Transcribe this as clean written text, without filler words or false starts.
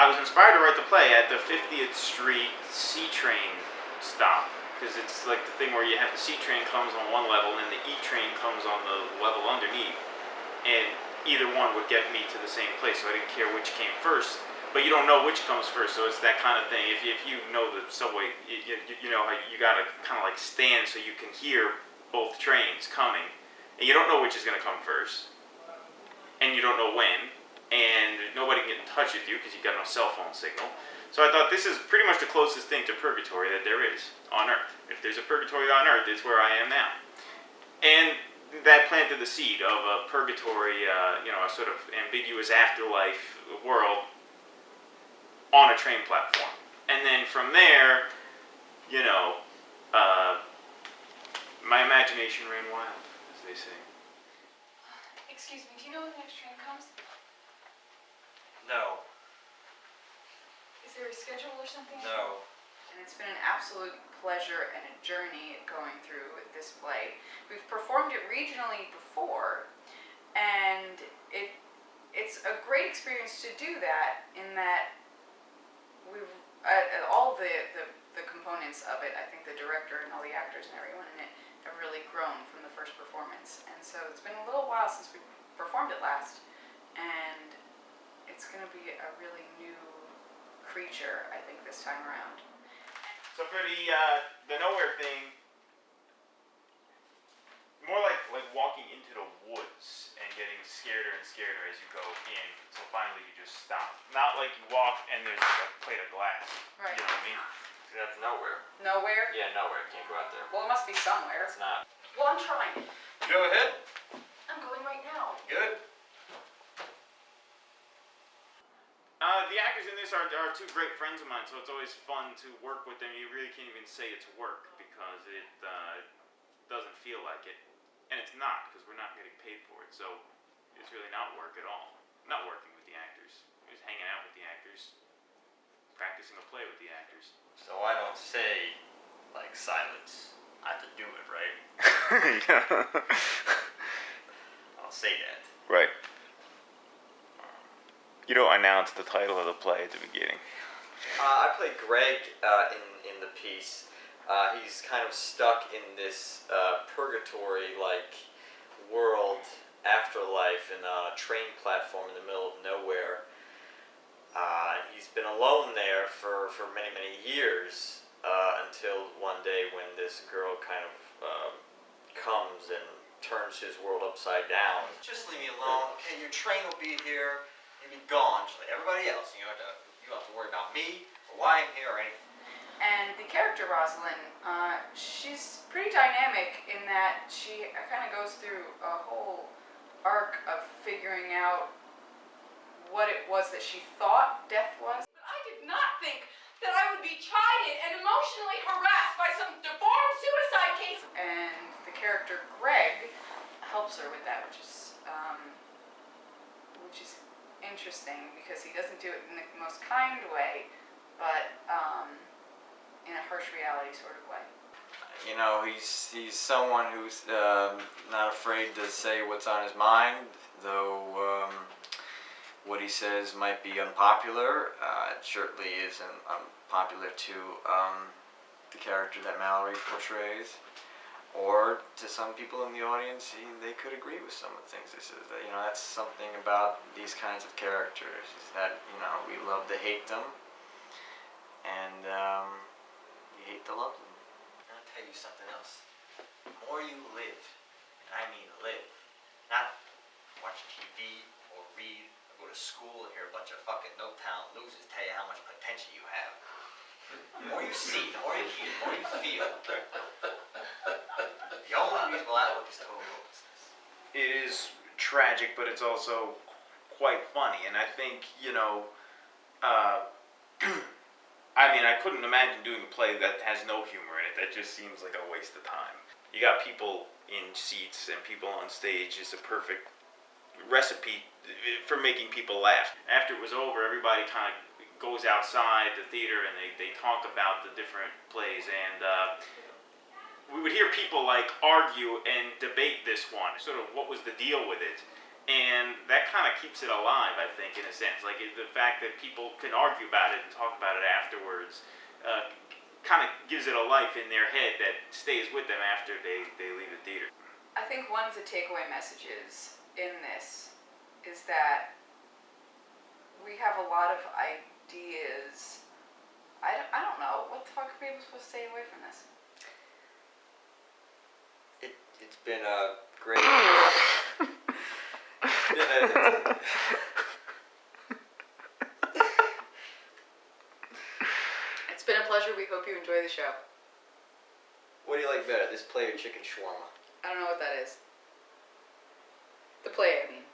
I was inspired to write the play at the 50th Street C train stop, because it's like the thing where you have the C train comes on one level and the E train comes on the level underneath, and either one would get me to the same place, so I didn't care which came first. But you don't know which comes first, so it's that kind of thing. If you know the subway, you know how you gotta kind of like stand so you can hear both trains coming, and you don't know which is gonna come first, and you don't know when, and nobody can get in touch with you because you got no cell phone signal. So I thought this is pretty much the closest thing to purgatory that there is on Earth. If there's a purgatory on Earth, it's where I am now, and that planted the seed of a purgatory, you know, a sort of ambiguous afterlife world on a train platform. And then from there, you know, my imagination ran wild, as they say. Excuse me, do you know when the next train comes? No. Is there a schedule or something? No. And it's been an absolute pleasure and a journey going through this play. We've performed it regionally before, and it's a great experience to do that, in that we've all the components of it. I think the director and all the actors and everyone in it have really grown from the first performance, and so it's been a little while since we performed it last, and it's going to be a really new creature, I think, this time around. So for the nowhere thing, more like walking into the woods and getting scareder and scareder as you go in, so finally you just stop. Not like you walk and there's like a plate of glass. Right. You know what I mean? See, that's nowhere. Nowhere? Yeah, nowhere. Can't go out there. Well, it must be somewhere. It's not. Well, I'm trying. Go ahead. I'm going right now. Good. The actors in this are two great friends of mine, so it's always fun to work with them. You really can't even say it's work because it doesn't feel like it. And it's not, because we're not getting paid for it, so it's really not work at all. I'm not working with the actors. I'm just hanging out with the actors, practicing a play with the actors. So I don't say, like, silence. I have to do it, right? I'll say that. Right. You don't announce the title of the play at the beginning. I played Greg in the piece. He's kind of stuck in this purgatory-like world, afterlife, in a train platform in the middle of nowhere. He's been alone there for many, many years, until one day when this girl kind of comes and turns his world upside down. Just leave me alone. Okay, your train will be here. You'll be gone, just like everybody else. You don't have to worry about me or why I'm here or anything. And the character Rosalind, she's pretty dynamic in that she kind of goes through a whole arc of figuring out what it was that she thought death was. But I did not think that I would be chided and emotionally harassed by some deformed suicide case. And the character Greg helps her with that, which is interesting, because he doesn't do it in the most kind way, but in a harsh reality sort of way. You know, he's someone who's not afraid to say what's on his mind, though what he says might be unpopular. It certainly isn't unpopular to the character that Mallory portrays. Or to some people in the audience, they could agree with some of the things he says. That, you know, that's something about these kinds of characters, is that, you know, we love to hate them, and you hate to love them. I'll tell you something else. The more you live, and I mean live, not watch TV or read or go to school and hear a bunch of fucking no-town losers tell you how much potential you have. The more you see, the more you hear, the more you feel, the only reasonable outlook is total hopelessness. It is tragic, but it's also quite funny, and I think, you know, I mean, I couldn't imagine doing a play that has no humor in it. That just seems like a waste of time. You got people in seats and people on stage. It's a perfect recipe for making people laugh. After it was over, everybody kind of goes outside the theater and they talk about the different plays, and we would hear people like argue and debate this one, sort of what was the deal with it. And that kind of keeps it alive, I think, in a sense. Like the fact that people can argue about it and talk about it afterwards kind of gives it a life in their head that stays with them after they leave the theater. I think one of the takeaway messages in this is that we have a lot of ideas. I don't know. What the fuck are people supposed to stay away from this? It's been a great. It's been a pleasure. We hope you enjoy the show. What do you like better, this play or chicken shawarma? I don't know what that is. The play, I mean.